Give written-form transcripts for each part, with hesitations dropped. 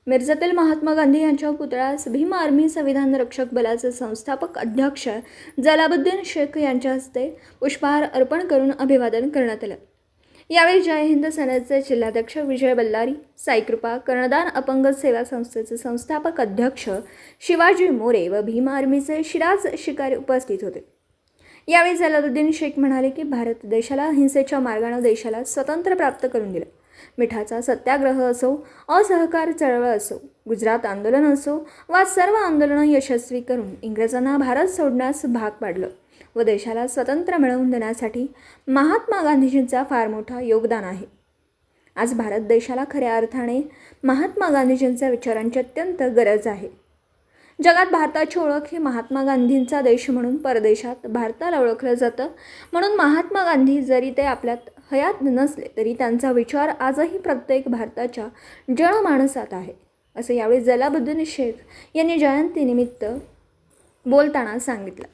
मिरजेतील महात्मा गांधी यांच्या पुतळ्यास भीम आर्मी संविधान रक्षक बलाचे संस्थापक अध्यक्ष जलालुद्दीन शेख यांच्या हस्ते पुष्पहार अर्पण करून अभिवादन करण्यात आले। यावेळी जय हिंद सेनेचे जिल्हाध्यक्ष विजय बल्लारी, साईकृपा कर्णदान अपंग सेवा संस्थेचे संस्थापक अध्यक्ष शिवाजी मोरे व भीम आर्मीचे शिराज शिकारी उपस्थित होते। यावेळी जलालुद्दीन शेख म्हणाले की भारत देशाला हिंसेच्या मार्गाने देशाला स्वातंत्र्य प्राप्त करून दिले। मिठाचा सत्याग्रह असो, असहकार चळवळ असो, गुजरात आंदोलन असो वा सर्व आंदोलनं यशस्वी करून इंग्रजांना भारत सोडण्यास भाग पाडलं व देशाला स्वातंत्र्य मिळवून देण्यासाठी महात्मा गांधीजींचा फार मोठा योगदान आहे। आज भारत देशाला खऱ्या अर्थाने महात्मा गांधीजींच्या विचारांची अत्यंत गरज आहे। जगात भारताची ओळख ही महात्मा गांधींचा देश म्हणून परदेशात भारताला ओळखलं जातं। म्हणून महात्मा गांधी जरी ते आपल्यात हयात नसले तरी त्यांचा विचार आजही प्रत्येक भारताच्या जनमानसात आहे, असं यावेळी जलालुद्दीन शेख यांनी जयंतीनिमित्त बोलताना सांगितलं।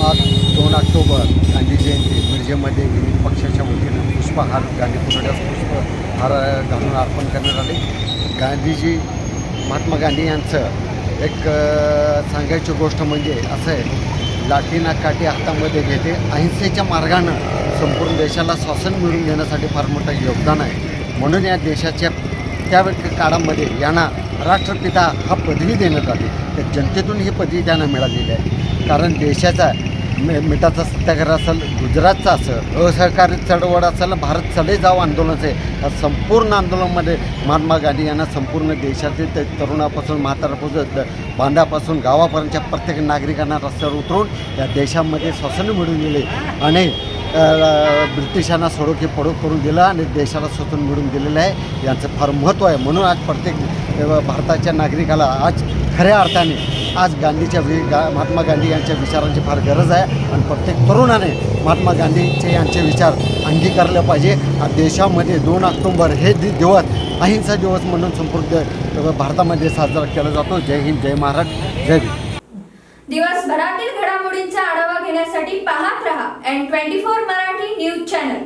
आज 2 ऑक्टोबर गांधी जयंती मिरजेमध्ये विविध पक्षाच्या वतीनं पुष्पहार गांधी पुतळ्यास पुष्पहार घालून अर्पण करण्यात आले। गांधीजी महात्मा गांधी यांचं एक सांगायची गोष्ट म्हणजे असं आहे, लाठीना काठी हातामध्ये घेते, अहिंसेच्या मार्गानं संपूर्ण देशाला स्वातंत्र्य मिळवून देण्यासाठी फार मोठं योगदान आहे। म्हणून या देशाच्या त्या काळामध्ये यांना राष्ट्रपिता हा पदवी देण्यात आली। तर जनतेतून ही पदवी त्यांना मिळालेली आहे। कारण देशाचा मिठाचा सत्याग्रह असेल, गुजरातचा असेल, असहकारी चळवळ असेल, भारत चले जाव आंदोलनाचे, या संपूर्ण आंदोलनामध्ये महात्मा गांधी यांना संपूर्ण देशातील तरुणापासून म्हाताऱ्यापासून बांधापासून गावापर्यंतच्या प्रत्येक नागरिकांना रस्त्यावर उतरून या देशामध्ये स्वातंत्र्य मिळवून दिले आणि ब्रिटिशांना सोडोकी पडू करून दिलं आणि देशाला स्वातंत्र्य मिळवून दिलेलं आहे। यांचं फार महत्त्व आहे। म्हणून आज प्रत्येक भारताच्या नागरिकाला आज खऱ्या अर्थाने आज महात्मा गांधी यांच्या विचारांची फार गरज आहे आणि प्रत्येक तरुणाने महात्मा गांधीचे यांचे विचार अंगीकारले पाहिजे। देशामध्ये 2 ऑक्टोबर हे दिवस अहिंसा दिवस म्हणून संपूर्ण भारतामध्ये साजरा केला जातो। जय हिंद, जय महाराष्ट्र, जय भीम। दिवसभरातील घडामोडींचा आढावा घेण्यासाठी पाहत रहा N24 मराठी न्यूज चॅनल।